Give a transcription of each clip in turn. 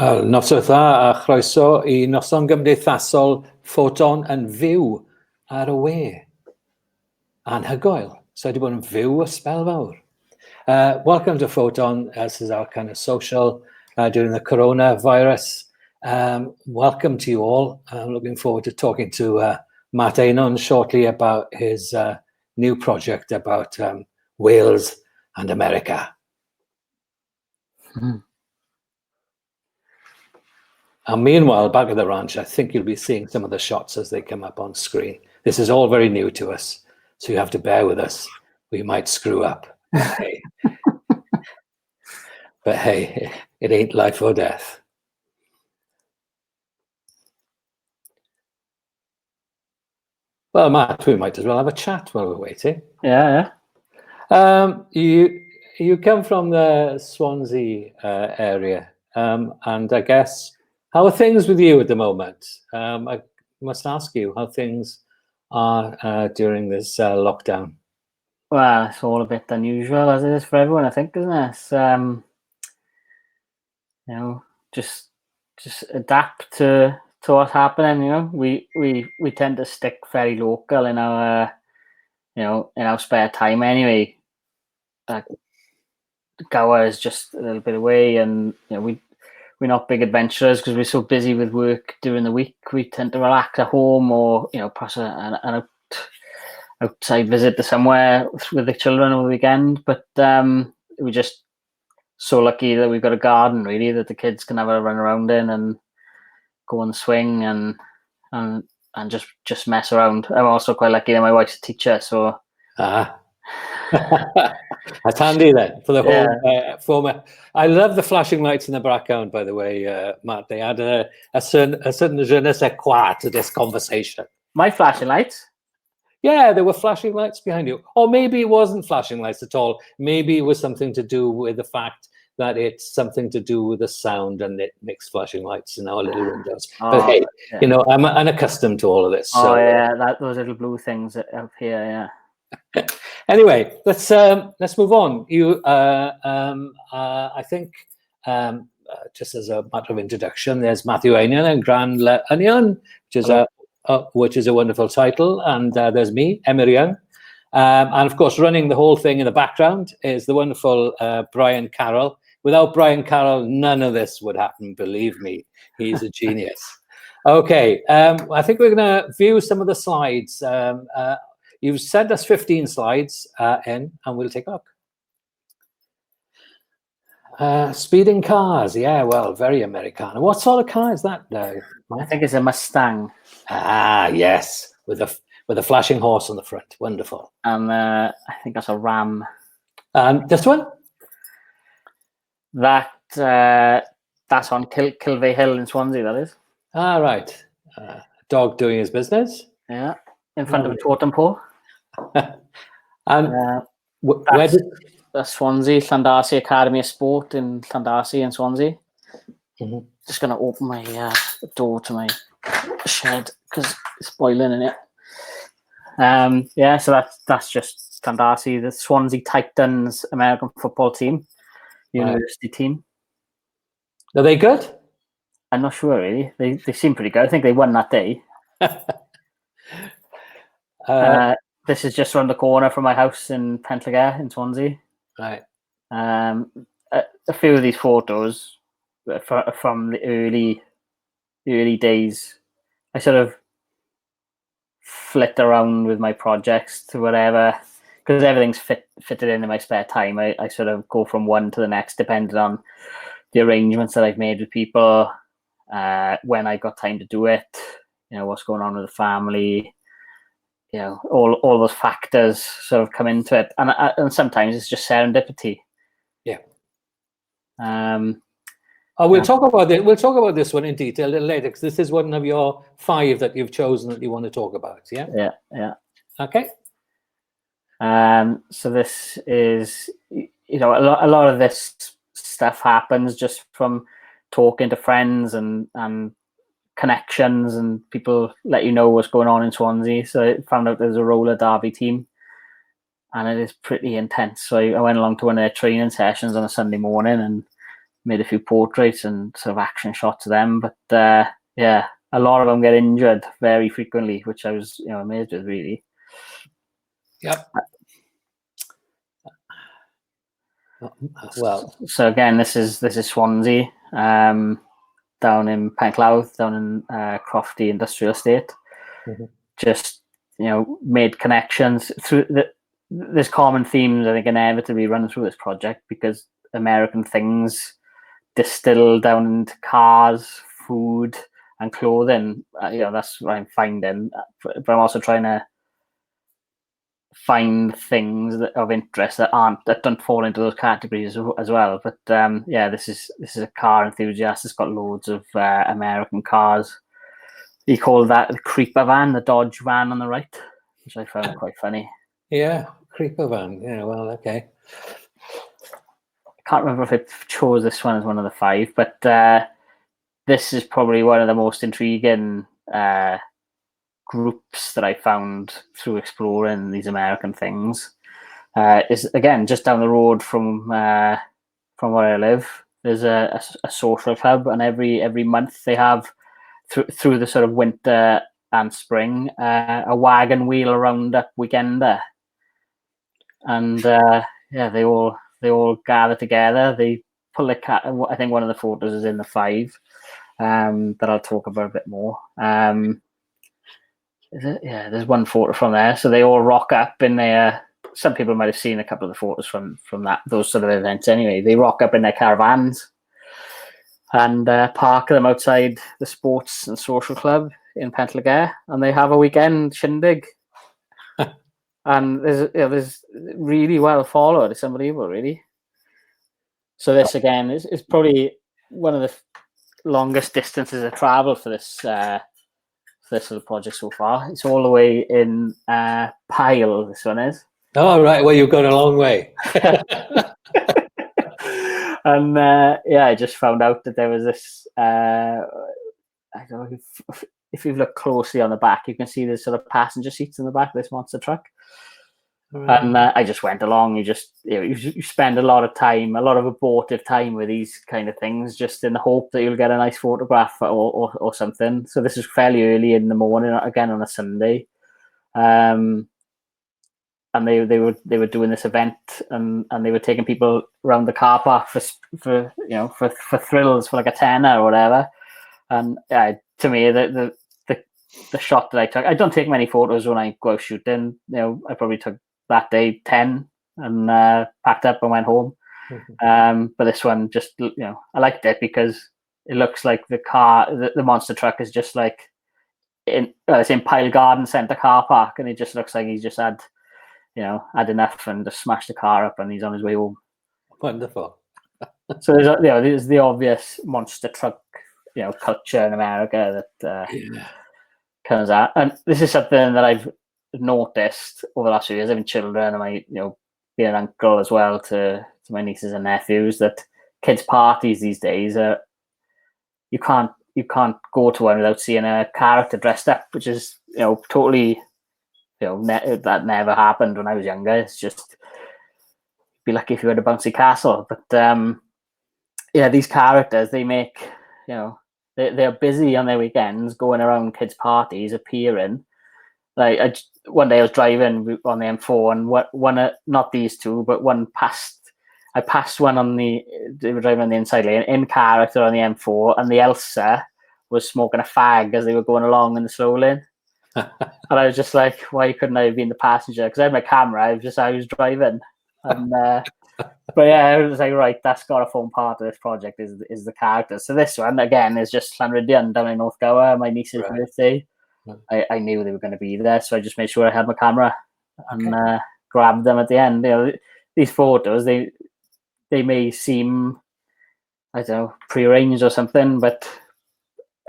Nos o dda a chroeso I noson gymdeithasol Ffoton yn fyw ar y we. Anhygoel. So wedi bod yn fyw y spel fawr. Welcome to Ffoton. This is our kind of social during the coronavirus. Welcome to you all. I'm looking forward to talking to Matt Eynon shortly about his new project about Wales and America. Mm. And meanwhile, back at the ranch, I think you'll be seeing some of the shots as they come up on screen. This is all very new to us, so you have to bear with us. We might screw up. But hey, it ain't life or death. Well, Matt, we might as well have a chat while we're waiting. Yeah. You come from the Swansea area, and I guess, how are things with you at the moment? I must ask you how things are during this lockdown. Well, it's all a bit unusual, as it is for everyone, I think, isn't it? You know, just adapt to what's happening. You know, we tend to stick very local in our in our spare time anyway. Gower is just a little bit away, and we're not big adventurers because we're so busy with work during the week. We tend to relax at home, or perhaps an outside visit to somewhere with the children over the weekend. But we're just so lucky that we've got a garden, really, that the kids can have a run around in and go on the swing and just mess around. I'm also quite lucky that my wife's a teacher, so that's handy then for the whole format. I love the flashing lights in the background, by the way, Matt. They add a certain je ne sais quoi to this conversation. My flashing lights? Yeah, there were flashing lights behind you. Or maybe it wasn't flashing lights at all. Maybe it was something to do with the fact that it's something to do with the sound, and it makes flashing lights in our little windows. But hey, I'm unaccustomed to all of this. So. Those little blue things up here, yeah. Anyway, let's move on. You, I think, just as a matter of introduction, there's Matt Eynon and Gran Onion, which is a wonderful title, and there's me, Emyr Young, and of course, running the whole thing in the background is the wonderful Brian Carroll. Without Brian Carroll, none of this would happen. Believe me, he's a genius. Okay, I think we're going to view some of the slides. You've sent us 15 slides in, and we'll take a look. Speeding cars, yeah, well, very Americana. What sort of car is that, I think it's a Mustang. Ah, yes, with a flashing horse on the front. Wonderful. And I think that's a Ram. And this one? That's on Kilvey Hill in Swansea, that is. Ah, right. Dog doing his business. Yeah, in front of a totem pole. And where did Swansea Llandarcy Academy of Sport in Llandarcy in Swansea? Mm-hmm. Just going to open my door to my shed because it's boiling in it. Yeah, so that's just Llandarcy, the Swansea Titans American football team, university team. Are they good? I'm not sure, really. They seem pretty good. I think they won that day. This is just around the corner from my house in Pentlager in Swansea. Right. A few of these photos from the early days. I sort of flit around with my projects to whatever, because everything's fitted in my spare time. I sort of go from one to the next depending on the arrangements that I've made with people, when I got time to do it, what's going on with the family, all those factors sort of come into it, and sometimes it's just serendipity. Yeah. We'll talk about it. We'll talk about this one in detail a little later, because this is one of your 5 that you've chosen that you want to talk about. Yeah. Yeah. Okay. So this is, a lot of this stuff happens just from talking to friends and connections, and people let you know what's going on in Swansea. So I found out there's a roller derby team, and it is pretty intense. So I went along to one of their training sessions on a Sunday morning, and made a few portraits and sort of action shots of them. But yeah, a lot of them get injured very frequently, which I was amazed with, really. Yep. Well, so again, this is Swansea, down in Penclawdd, down in Crofty Industrial Estate. Mm-hmm. Just made connections through there's common themes, I think, inevitably run through this project, because American things distill down into cars, food, and clothing. That's what I'm finding. But I'm also trying to find things of interest that don't fall into those categories as well. But this is a car enthusiast. It's got loads of American cars. He called that the creeper van, the Dodge van on the right, which I found quite funny. Yeah, creeper van. Yeah, well, okay. I can't remember if I chose this one as one of the 5, but this is probably one of the most intriguing groups that I found through exploring these American things. Is again just down the road from where I live. There's a social club, and every month they have through the sort of winter and spring a wagon wheel roundup weekender, and they all gather together. They pull a cat. I think one of the photos is in the 5 that I'll talk about a bit more. Yeah, there's one photo from there. So they all rock up in their. Some people might have seen a couple of the photos from those sort of events. Anyway, they rock up in their caravans and park them outside the Sports and Social Club in Pentlagare, and they have a weekend shindig. And there's really well followed. It's unbelievable, really. So this again is probably one of the longest distances of travel for this sort of project so far. It's all the way in Pyle. This one is. Oh right, well you've gone a long way. And I just found out that there was this. I don't know if you've looked closely on the back, you can see there's sort of passenger seats in the back of this monster truck. Right. And I just went along. You spend a lot of time, a lot of abortive time with these kind of things, just in the hope that you'll get a nice photograph or something. So this is fairly early in the morning, again on a Sunday, and they were doing this event, and they were taking people around the car park for thrills, for like a tenner or whatever. And to me, the shot that I took, I don't take many photos when I go out shooting. I probably took that day 10 and packed up and went home. Mm-hmm. But this one, just I liked it because it looks like the car, the monster truck is just like it's in Pyle Garden Centre car park, and it just looks like he's just had enough and just smashed the car up, and he's on his way home. Wonderful. So there's the obvious monster truck culture in America that comes out, and this is something that I've noticed over the last few years. Having children, and my being an uncle as well to my nieces and nephews, that kids' parties these days are you can't go to one without seeing a character dressed up, which is totally that never happened when I was younger. It's just be lucky if you had a bouncy castle. But these characters, they make they're busy on their weekends going around kids' parties, appearing. Like one day I was driving on the M4, and one not these two, but one passed. I passed one they were driving on the inside lane in character on the M4, and the Elsa was smoking a fag as they were going along in the slow lane. And I was just like, why couldn't I have been the passenger? Because I had my camera. I was driving, and but I was like, right, that's got to form part of this project is the character. So this one again is just Llanryddion down in North Gower, my niece's birthday. I knew they were going to be there, so I just made sure I had my camera and grabbed them at the end. These photos, they may seem, I don't know, prearranged or something, but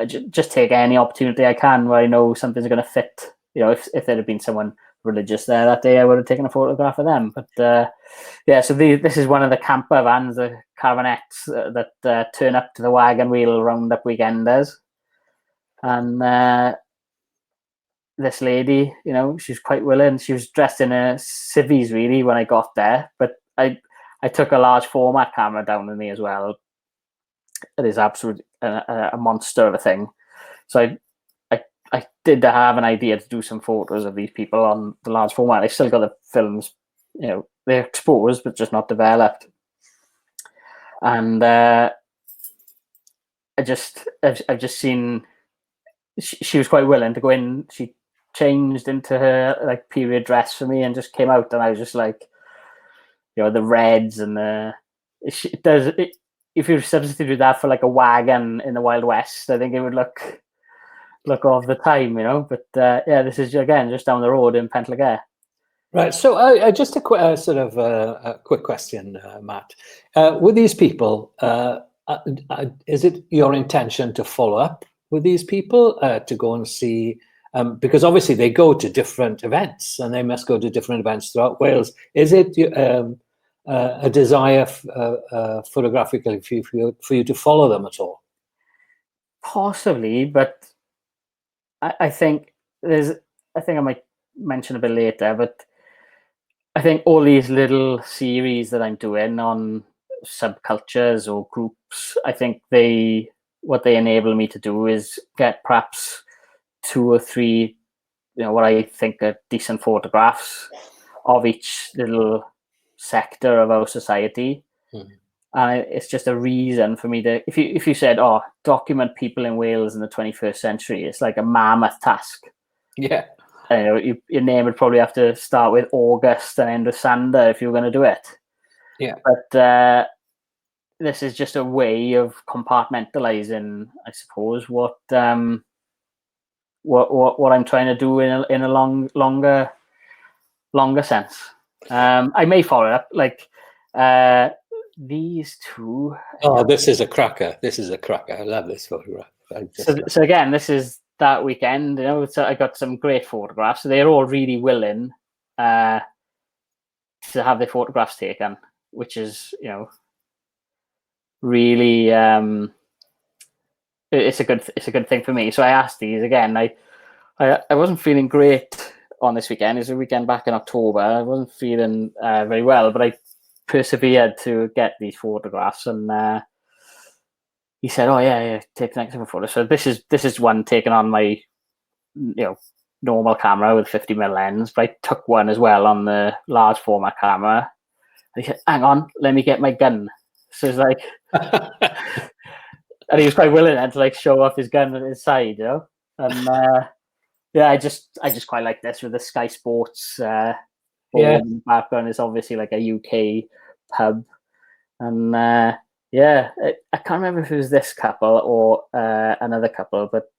I just take any opportunity I can where I know something's going to fit. If there had been someone religious there that day, I would have taken a photograph of them. But so this is one of the camper vans, the caravannettes that turn up to the wagon wheel roundup weekenders. And this lady, she's quite willing. She was dressed in a civvies really when I got there, but I took a large format camera down with me as well, it is absolutely a monster of a thing. So I did have an idea to do some photos of these people on the large format. I still got the films, they're exposed but just not developed. And I've just seen she was quite willing to go in. She changed into her like period dress for me and just came out, and I was just like, the reds and if you substituted that for like a wagon in the Wild West, I think it would look of the time, But this is again just down the road in Pentlegare. Right. So just a quick a quick question, Matt. With these people, is it your intention to follow up with these people to go and see? Because obviously they go to different events, and they must go to different events throughout Wales. Is it a desire photographically for you to follow them at all? Possibly, but I think I might mention a bit later, but I think all these little series that I'm doing on subcultures or groups, I think what they enable me to do is get perhaps 2 or 3, what I think are decent photographs of each little sector of our society. And it's just a reason for me to, if you said, document people in Wales in the 21st century, it's like a mammoth task. Yeah. Your name would probably have to start with August and end with Sander if you were going to do it. Yeah. But this is just a way of compartmentalizing, I suppose, what I'm trying to do in a longer sense. I may follow up like these two. Oh, this is a cracker. I love this photograph. So again, this is that weekend. So I got some great photographs. So they're all really willing to have their photographs taken, which is really it's a good thing for me. So I asked these again. I wasn't feeling great on this weekend. It's a weekend back in October. I wasn't feeling very well, but I persevered to get these photographs, and he said, "Oh yeah, take the next photo." So this is one taken on my normal camera with 50mm lens, but I took one as well on the large format camera. And he said, "Hang on, let me get my gun." So it's like, and he was quite willing then to like show off his gun at his side, And I just quite like this with the Sky Sports. Background is obviously like a UK pub, and I can't remember if it was this couple or another couple, but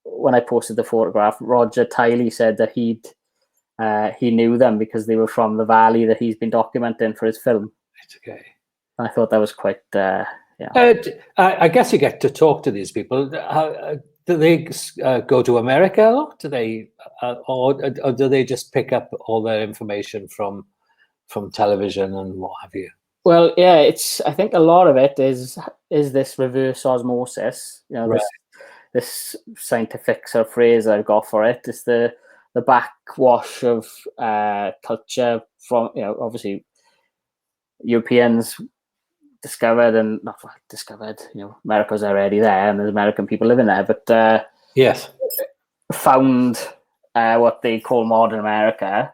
when I posted the photograph, Roger Tiley said that he knew them because they were from the valley that he's been documenting for his film. It's okay. And I thought that was quite I guess you get to talk to these people. Do they go to America a lot? Do they, or do they just pick up all their information from television and what have you? Well, yeah, I think a lot of it is this reverse osmosis. Right. This scientific sort of phrase I've got for it. It's the backwash of culture from obviously Europeans discovered and not discovered. America's already there, and there's American people living there. But yes, found what they call modern America,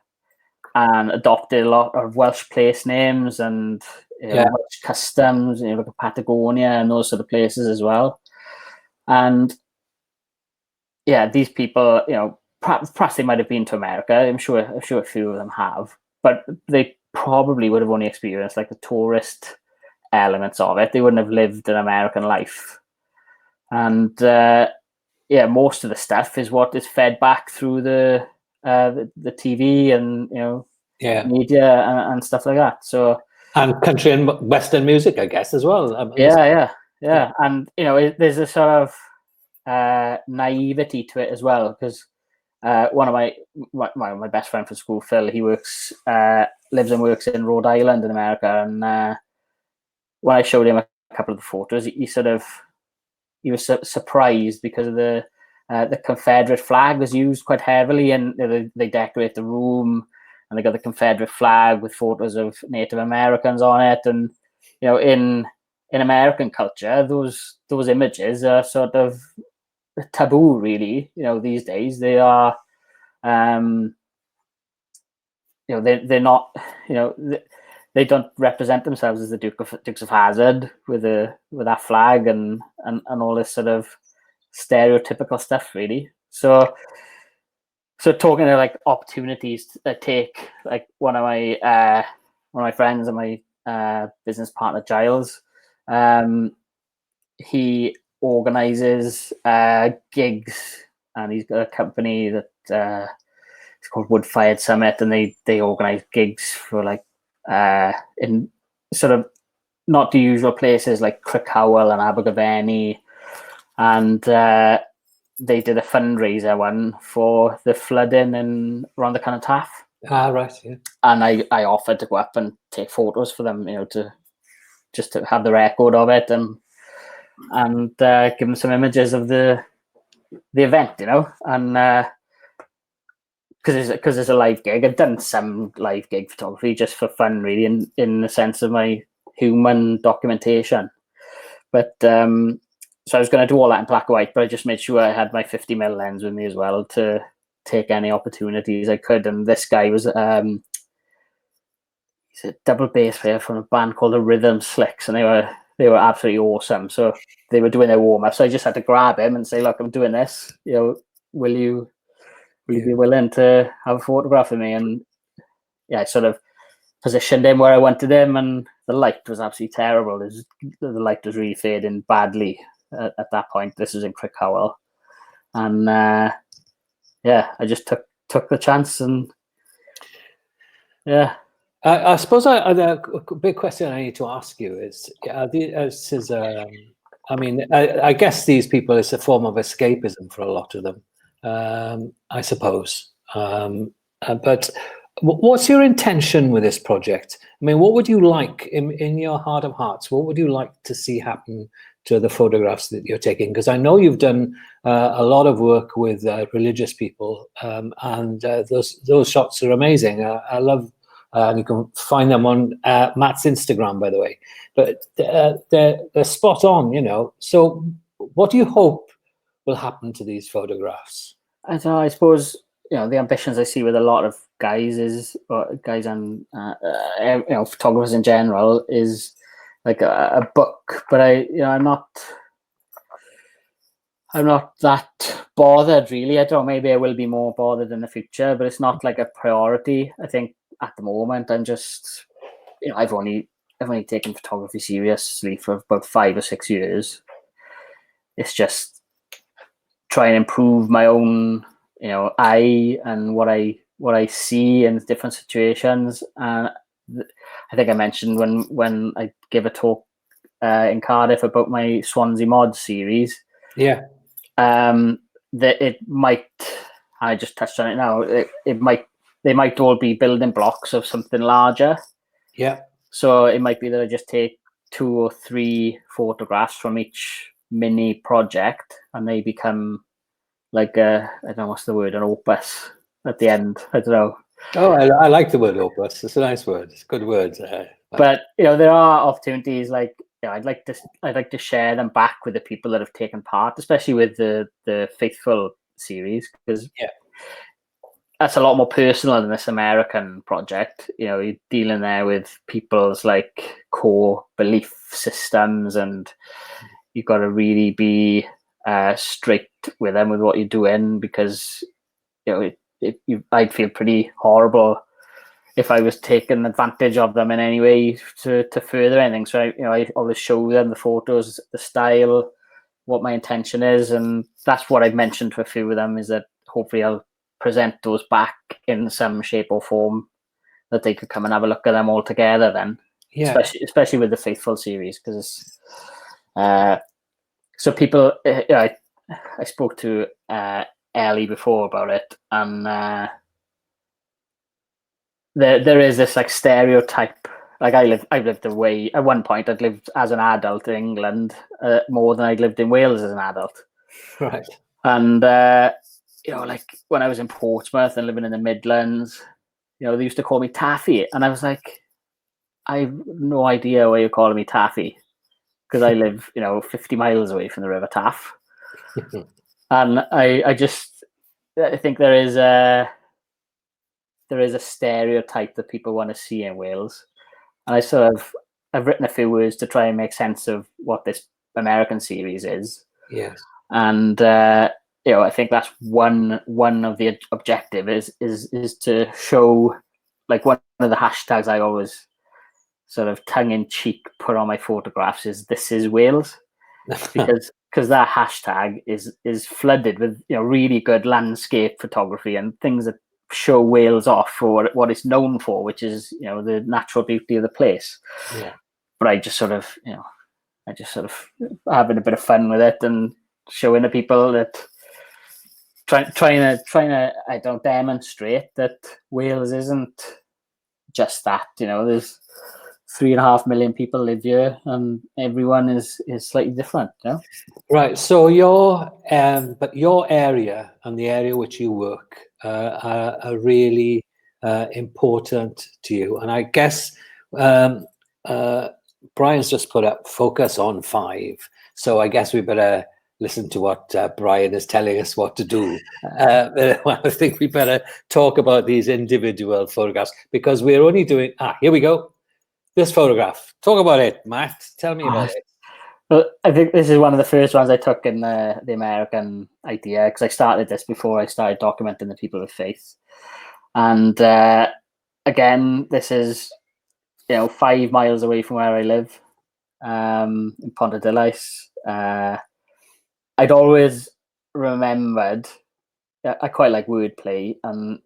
and adopted a lot of Welsh place names and Welsh customs. Like Patagonia and those sort of places as well. And these people, perhaps they might have been to America. I'm sure a few of them have, but they probably would have only experienced like the tourist elements of it. They wouldn't have lived an American life. And most of the stuff is what is fed back through the TV and media and stuff like that. So and country and Western music, I guess, as well. Yeah. And there's a sort of naivety to it as well, because one of my best friend from school, Phil, he lives and works in Rhode Island in America, and when I showed him a couple of the photos, he was surprised because of the Confederate flag was used quite heavily, and they decorate the room, and they got the Confederate flag with photos of Native Americans on it, and in in American culture, those images are sort of taboo, really. These days they are, they're not, they don't represent themselves as the Dukes of Hazzard with that flag and all this sort of stereotypical stuff, really. So talking to like opportunities to take, like one of my friends and my business partner Giles, he organizes gigs, and he's got a company that it's called Wood Fired Summit, and they organize gigs for like in sort of not the usual places like Crickhowell and Abergavenny, and they did a fundraiser one for the flooding in around the Taff. Right, yeah. And I offered to go up and take photos for them, to just to have the record of it and give them some images of the event, and because it's a live gig. I've done some live gig photography just for fun, really, in the sense of my human documentation. But so I was going to do all that in black and white, but I just made sure I had my 50mm lens with me as well to take any opportunities I could. And this guy was he's a double bass player from a band called the Rhythm Slicks, and they were absolutely awesome. So they were doing their warm up, so I just had to grab him and say, "Look, I'm doing this. Will you be willing to have a photograph of me?" And I sort of positioned him where I wanted him, and the light was absolutely terrible. The light was really fading badly at that point. This was in Crickhowell, and I just took the chance, and I suppose the big question I need to ask you is, I mean, I guess these people, it's a form of escapism for a lot of them, I suppose. But what's your intention with this project? I mean, what would you like in your heart of hearts? What would you like to see happen to the photographs that you're taking? Because I know you've done a lot of work with religious people, and those shots are amazing. I love. And you can find them on Matt's Instagram, by the way. But they're spot on, So what do you hope will happen to these photographs? I suppose the ambitions I see with a lot of guys and photographers in general is like a book. But I'm not that bothered, really. I don't know, maybe I will be more bothered in the future, but it's not like a priority. I think at the moment I'm just, I've only taken photography seriously for about 5 or 6 years. It's just try and improve my own, eye and what I see in different situations. And I think I mentioned when I gave a talk in Cardiff about my Swansea Mod series. Yeah. That it might, I just touched on it now, they might all be building blocks of something larger. Yeah. So it might be that I just take 2 or 3 photographs from each mini project, and they become like I don't know what's the word, an opus at the end. I don't know. Oh, I like the word opus. It's a nice word. It's a good word. But there are opportunities like, I'd like to share them back with the people that have taken part, especially with the Faithful series, because that's a lot more personal than this American project. You're dealing there with people's like core belief systems, and you've got to really be straight with them with what you're doing, because I'd feel pretty horrible if I was taking advantage of them in any way to further anything. So I always show them the photos, the style, what my intention is, and that's what I've mentioned to a few of them, is that hopefully I'll present those back in some shape or form that they could come and have a look at them all together then. Especially with the Faithful series, because so people, I spoke to Ellie before about it, and there is this like stereotype. Like I've lived away at one point. I'd lived as an adult in England more than I'd lived in Wales as an adult. Right. And like when I was in Portsmouth and living in the Midlands, they used to call me Taffy, and I was like, I have no idea why you're calling me Taffy. because I live, 50 miles away from the River Taff, and I think there is a stereotype that people want to see in Wales, and I've written a few words to try and make sense of what this American series is. Yes. And I think that's one of the objective is to show, like, one of the hashtags I always sort of tongue in cheek put on my photographs is "This is Wales," because that hashtag is flooded with really good landscape photography and things that show Wales off for what it's known for, which is the natural beauty of the place. Yeah. But I just sort of having a bit of fun with it and showing the people that trying to I don't demonstrate that Wales isn't just that. There's 3.5 million people live here, and everyone is slightly different. Right. So your area and the area which you work are really important to you. And I guess Brian's just put up focus on 5. So I guess we better listen to what Brian is telling us what to do. I think we better talk about these individual photographs, because we're only doing, here we go. This photograph. Talk about it, Matt. Tell me about it. Well, I think this is one of the first ones I took in the American idea, because I started this before I started documenting the people of faith. And again, this is 5 miles away from where I live, in Pontarddulais. I'd always remembered, I quite like wordplay, and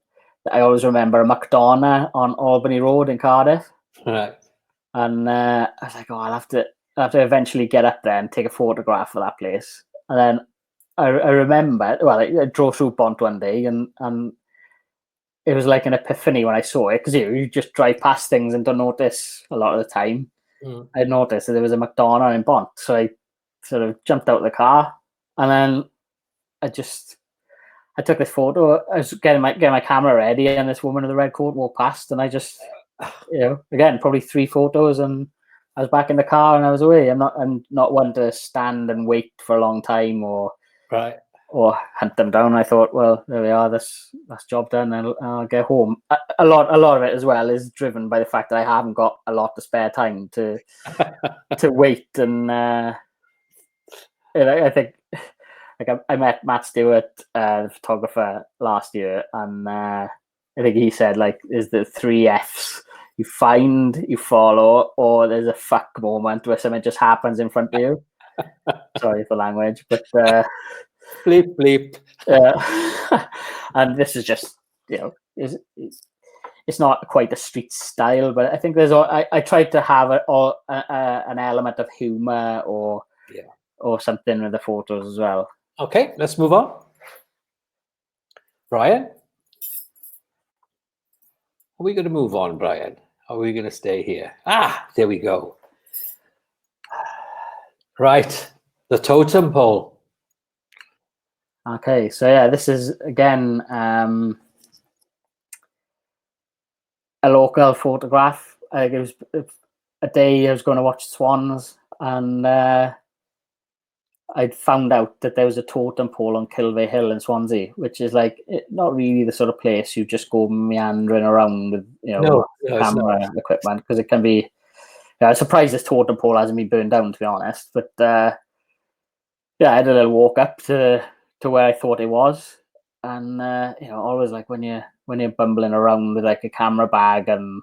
I always remember a McDonagh on Albany Road in Cardiff. Right. And I was like, I'll have to eventually get up there and take a photograph of that place. And then I remember, I drove through Bont one day, and it was like an epiphany when I saw it, because you just drive past things and don't notice a lot of the time. I noticed that there was a McDonagh in Bont, so I sort of jumped out of the car, and then I took this photo. I was getting my camera ready, and this woman in the red coat walked past, and I just, again, probably 3 photos, and I was back in the car and I was away. I'm not one to stand and wait for a long time or hunt them down. I thought, well, there we are. That's job done. I'll get home. A lot of it as well is driven by the fact that I haven't got a lot of spare time to wait. And I think, like, I met Matt Stewart, the photographer, last year, and I think he said, like, is the 3 Fs: you find, you follow, or there's a fuck moment where something just happens in front of you. Sorry for language, but bleep bleep. And this is just, it's not quite a street style, but I think there's I tried to have an element of humor or something with the photos as well. Okay, let's move on. Brian? Are we going to move on, Brian? Are we going to stay here? There we go. Right, the totem pole. Okay, so this is, again, a local photograph. It was a day I was going to watch swans, and I'd found out that there was a totem pole on Kilvey Hill in Swansea, which is like not really the sort of place you just go meandering around with camera equipment, because it can be. I'm surprised this totem pole hasn't been burned down, to be honest. But I had a little walk up to where I thought it was, and always, like, when you're bumbling around with like a camera bag and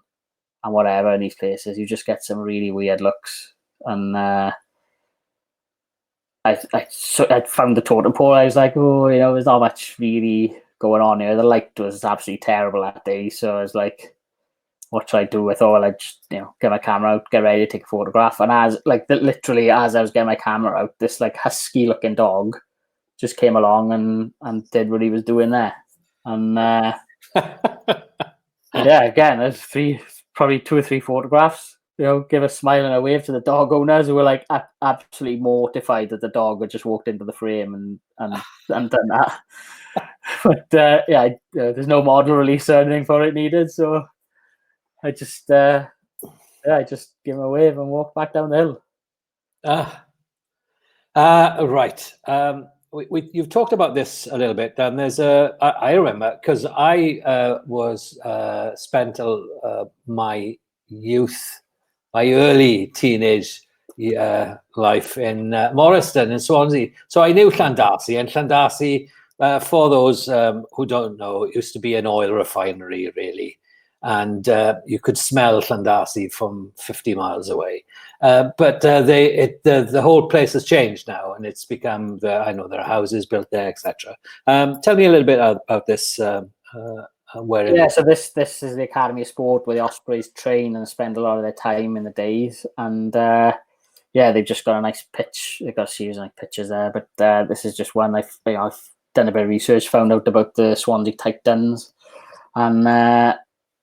whatever in these places, you just get some really weird looks. And I found the totem pole. I was like, there's not much really going on here. The light was absolutely terrible that day, so I was like, what should I do? I thought, I'd just, get my camera out, get ready to take a photograph. And literally as I was getting my camera out, this like husky looking dog just came along and did what he was doing there. And again, there's probably 2 or 3 photographs. Give a smile and a wave to the dog owners, who were like absolutely mortified that the dog had just walked into the frame and done that. But there's no model release or anything for it needed, so I just I just give him a wave and walk back down the hill. Right. You've talked about this a little bit, and I remember because I was spent my youth, my early teenage life in Morriston in Swansea. So I knew Llandarcy, and Llandarcy, for those who don't know, it used to be an oil refinery, really. And you could smell Llandarcy from 50 miles away. But the whole place has changed now, and it's become, I know there are houses built there, etc. Tell me a little bit about this. Where Yeah, so this is the Academy of Sport where the Ospreys train and spend a lot of their time in the days. And yeah, they've just got a nice pitch. They've got a series of nice pitches there. But this is just one I've done a bit of research, found out about the Swansea Titans, and I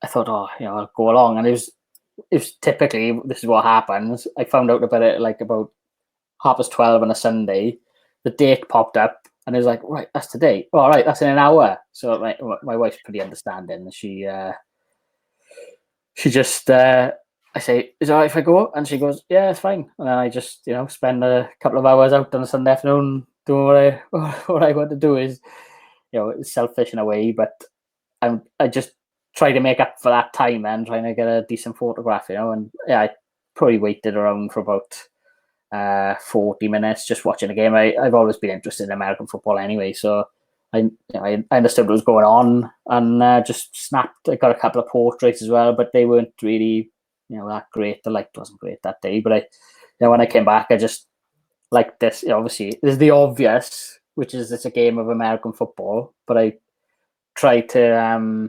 thought, I'll go along. And it was typically, this is what happens. I found out about it like about 12:30 on a Sunday. The date popped up, and it was like, right, that's today. All right, that's in an hour. So my wife's pretty understanding. She just, I say, is it all right if I go? And she goes, yeah, it's fine. And then I just, spend a couple of hours out on a Sunday afternoon doing what I want to do. Is, it's selfish in a way, but I just try to make up for that time and trying to get a decent photograph, And yeah, I probably waited around for about 40 minutes just watching the game. I've always been interested in American football anyway, so I understood what was going on, and just snapped. I got a couple of portraits as well, but they weren't really that great. The light wasn't great that day, but when I came back, I just liked this. Obviously, there's the obvious, which is it's a game of American football, but I try to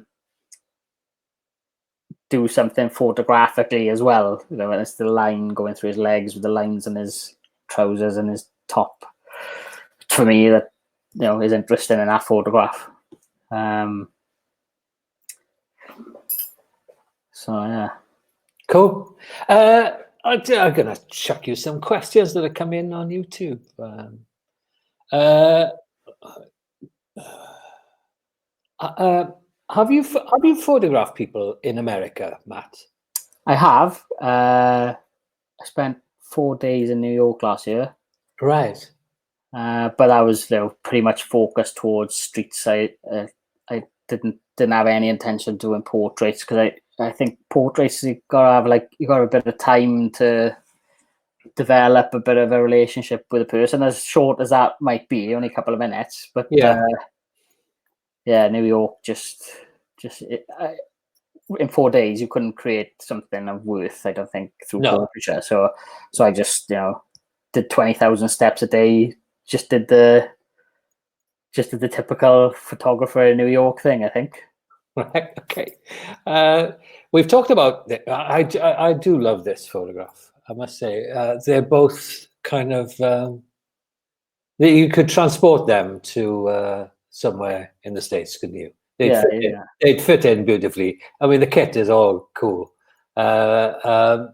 do something photographically as well. And it's the line going through his legs with the lines in his trousers and his top. For me, that is interesting in that photograph. So yeah, cool. I'm gonna chuck you some questions that have come in on YouTube. Have you photographed people in America, Matt? I have. I spent 4 days in New York last year. Right. But I was pretty much focused towards streets. I didn't have any intention of doing portraits, because I think portraits you got a bit of time to develop a bit of a relationship with a person, as short as that might be, only a couple of minutes. But New York in 4 days you couldn't create something of worth, I don't think, through portraiture. So I just did 20,000 steps a day. Just did the typical photographer in New York thing, I think. Right. Okay. We've talked about. I do love this photograph, I must say. They're both kind of. You could transport them to somewhere in the States, couldn't you? They'd fit in beautifully. I mean, the kit is all cool, and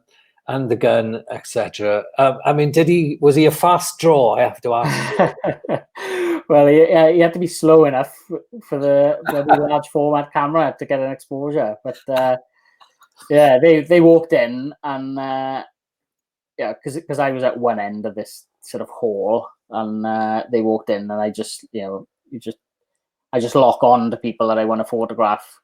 the gun, etc. I mean, was he a fast draw? I have to ask. Well, he had to be slow enough for the large format camera to get an exposure. But they walked in, and because I was at one end of this sort of hall, and they walked in, and I just I just lock on to people that I want to photograph.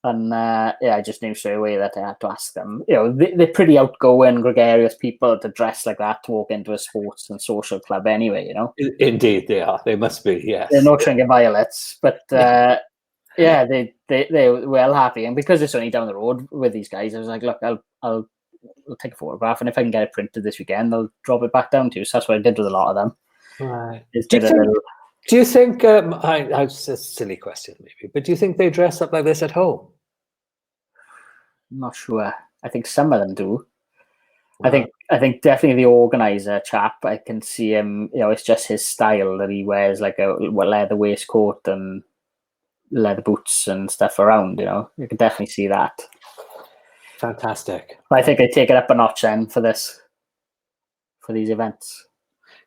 And I just knew straight away that I had to ask them. They're pretty outgoing, gregarious people to dress like that to walk into a sports and social club anyway, Indeed, they are. They must be, yes. They're not trinket violets, but they were well happy. And because it's only down the road with these guys, I was like, look, I'll take a photograph, and if I can get it printed this weekend, I'll drop it back down to you. So that's what I did with a lot of them. Right. Do you think it's a silly question maybe, but do you think they dress up like this at home? I'm not sure. I think some of them do. Wow. I think definitely the organizer chap, I can see him, it's just his style that he wears, like a leather waistcoat and leather boots and stuff around, you can definitely see that. Fantastic. I think I take it up a notch then for these events.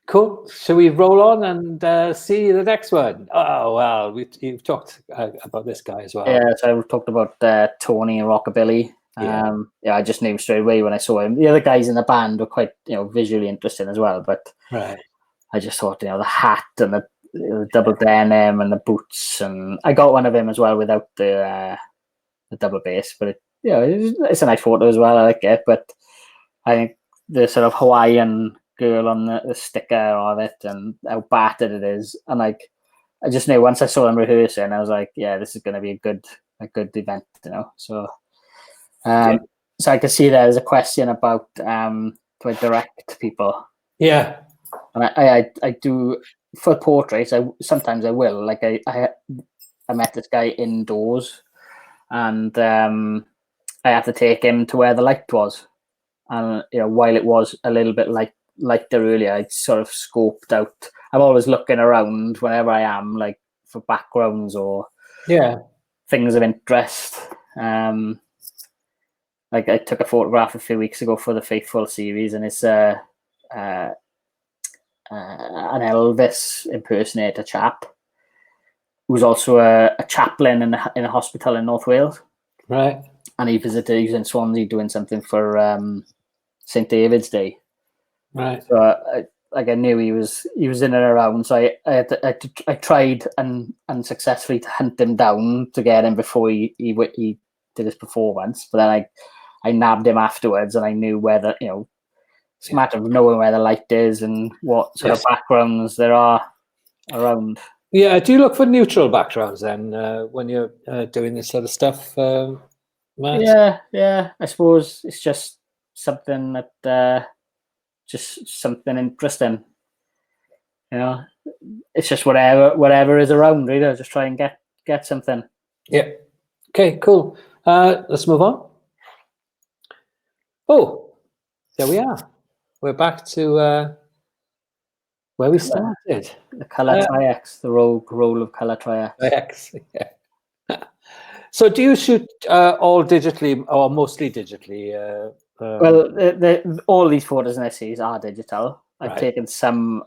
Cool. Shall we roll on and see the next one? Oh, well, you've talked about this guy as well. Yeah, so we've talked about Tony and Rockabilly. Yeah, I just knew straight away when I saw him. The other guys in the band were quite, visually interesting as well. But Right. I just thought, the hat and the double denim and the boots, and I got one of him as well without the double bass. But it's a nice photo as well. I like it, but I think the sort of Hawaiian girl on the sticker of it and how battered it is, and I just knew once I saw them rehearsing, I was like, yeah, this is going to be a good event, So, so I could see there's a question about do I direct people? Yeah. And I do for portraits. Sometimes I will. Like I met this guy indoors, and I had to take him to where the light was, and while it was a little bit lighter earlier, I sort of scoped out. I'm always looking around whenever I am, like for backgrounds or things of interest. Like I took a photograph a few weeks ago for the Faithful series, and it's an Elvis impersonator chap who's also a chaplain in a hospital in North Wales. Right. And he visited. He was in Swansea doing something for St. David's Day. Right. So I knew he was in and around. So I tried unsuccessfully to hunt him down to get him before he did his performance. But then I nabbed him afterwards, and I knew whether it's a matter of knowing where the light is and what sort of backgrounds there are around. Yeah, do you look for neutral backgrounds then when you're doing this sort of stuff, Matt? Yeah. I suppose it's just something that just something interesting. It's just whatever is around. Really, I'll just try and get something. Yeah. Okay. Cool. Let's move on. Oh, there we are. We're back to where we started. The colour triax, the role of colour triax. Yeah. So, do you shoot all digitally or mostly digitally? Well, all these photos in this series are digital. I've taken some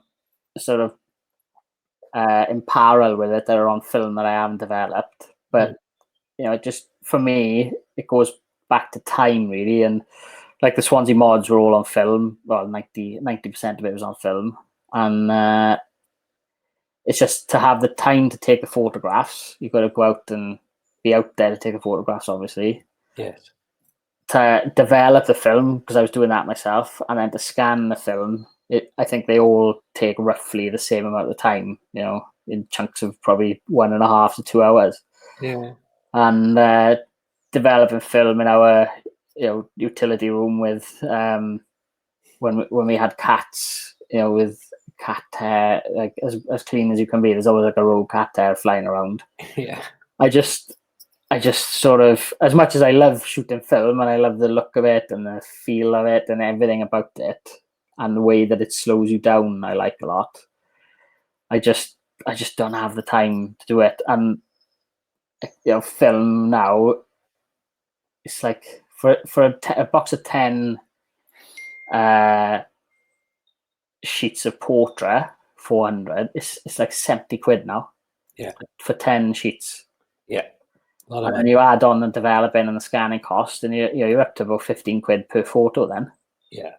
sort of in parallel with it that are on film that I haven't developed. But just for me, it goes back to time really, and like the Swansea mods were all on film. Well, 90% of it was on film, and it's just to have the time to take the photographs. You've got to go out and be out there to take the photographs, obviously. Yes. To develop the film, because I was doing that myself, and then to scan the film, I think they all take roughly the same amount of time, in chunks of probably 1.5 to 2 hours. Yeah. And developing film in our utility room with when we had cats, with cat hair, like as clean as you can be. There's always like a rogue cat hair flying around. Yeah. I just sort of, as much as I love shooting film and I love the look of it and the feel of it and everything about it and the way that it slows you down, I like a lot. I just don't have the time to do it. And film now, it's like for a box of 10 sheets of portrait, 400. It's like 70 quid now. Yeah. For 10 sheets. Yeah. And then you add on the developing and the scanning cost, and you're up to about 15 quid per photo then. Yeah.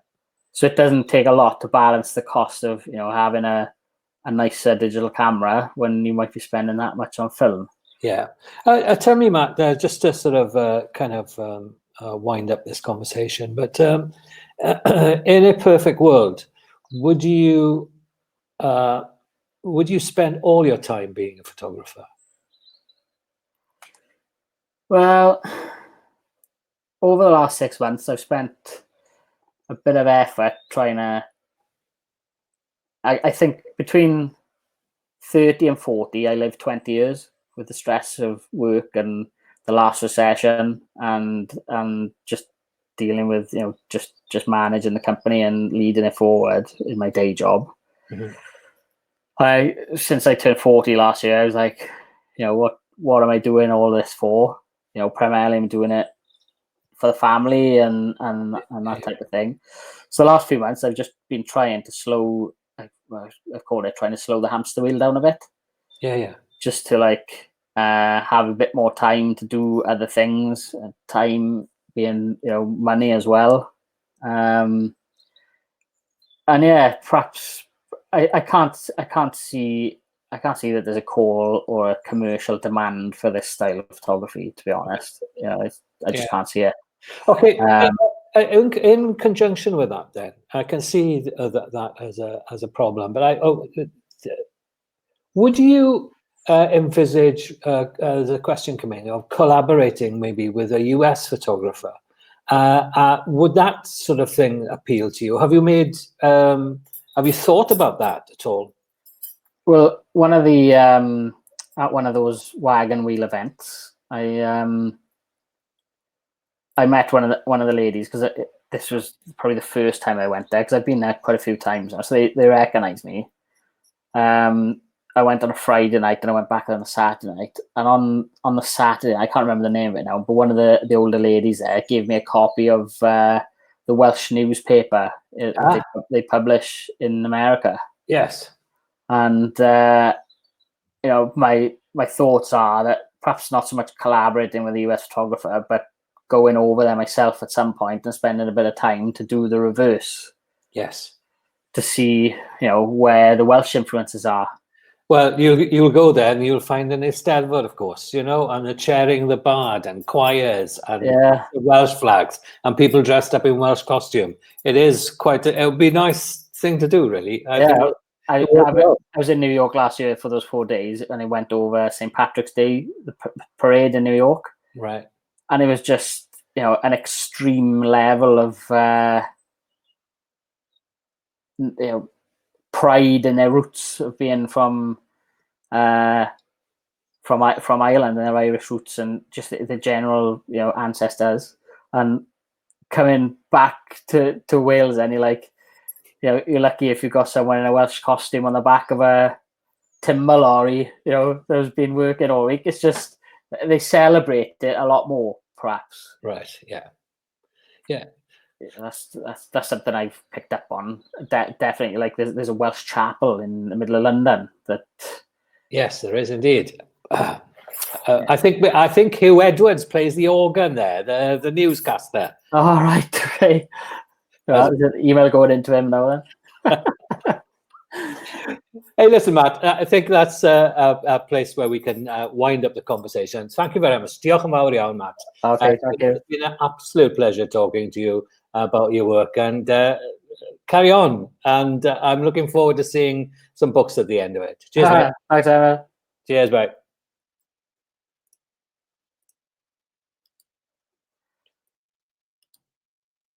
So it doesn't take a lot to balance the cost of having a nicer digital camera when you might be spending that much on film. Yeah. Tell me, Matt, just to sort of kind of wind up this conversation, but in a perfect world, would you spend all your time being a photographer? Well, over the last 6 months, I've spent a bit of effort trying to. I think between 30 and 40, I lived 20 years with the stress of work and the last recession and just dealing with just managing the company and leading it forward in my day job. Mm-hmm. Since I turned 40 last year, I was like, what am I doing all this for? Primarily I'm doing it for the family and that type of thing. So the last few months I've just been trying to slow. I've called it trying to slow the hamster wheel down a bit. Yeah. Just to have a bit more time to do other things, time being, money as well. And yeah, perhaps I can't see that there's a call or a commercial demand for this style of photography, to be honest. I just can't see it. Okay. In conjunction with that, then I can see that as a problem. But would you envisage the question coming of collaborating maybe with a US photographer? Would that sort of thing appeal to you? Have you thought about that at all? Well, one of the at one of those wagon wheel events, I met one of the ladies, because this was probably the first time I went there, because I've been there quite a few times now, so they recognized me. I went on a Friday night and I went back on a Saturday night. And on the Saturday, I can't remember the name of it now, but one of the older ladies there gave me a copy of the Welsh newspaper they publish in America. Yes. And my thoughts are that perhaps not so much collaborating with a US photographer, but going over there myself at some point and spending a bit of time to do the reverse. Yes. To see, where the Welsh influences are. Well, you'll go there and you'll find an Eisteddfod, of course, and the chairing the bard and choirs and the Welsh flags and people dressed up in Welsh costume. It would be a nice thing to do, really. I was in New York last year for those 4 days, and I went over St. Patrick's Day, the parade in New York. Right. And it was just, an extreme level of, pride in their roots of being from Ireland and their Irish roots, and just the general, ancestors. And coming back to Wales, and you're like, you're lucky if you've got someone in a Welsh costume on the back of a timber lorry, that's been working all week. It's just, they celebrate it a lot more, perhaps. Right. Yeah. That's something I've picked up on. Definitely, like there's a Welsh chapel in the middle of London. That. Yes, there is indeed. I think Hugh Edwards plays the organ there, the newscaster. Oh, right. Okay. Well, there's an email going into him now then. Hey, listen, Matt, I think that's a place where we can wind up the conversation. Thank you very much. Diolch yn fawr iawn, Matt. Okay, thank you. It's been an absolute pleasure talking to you about your work, and carry on. And I'm looking forward to seeing some books at the end of it. Cheers, mate. Thanks, Emma. Cheers, mate.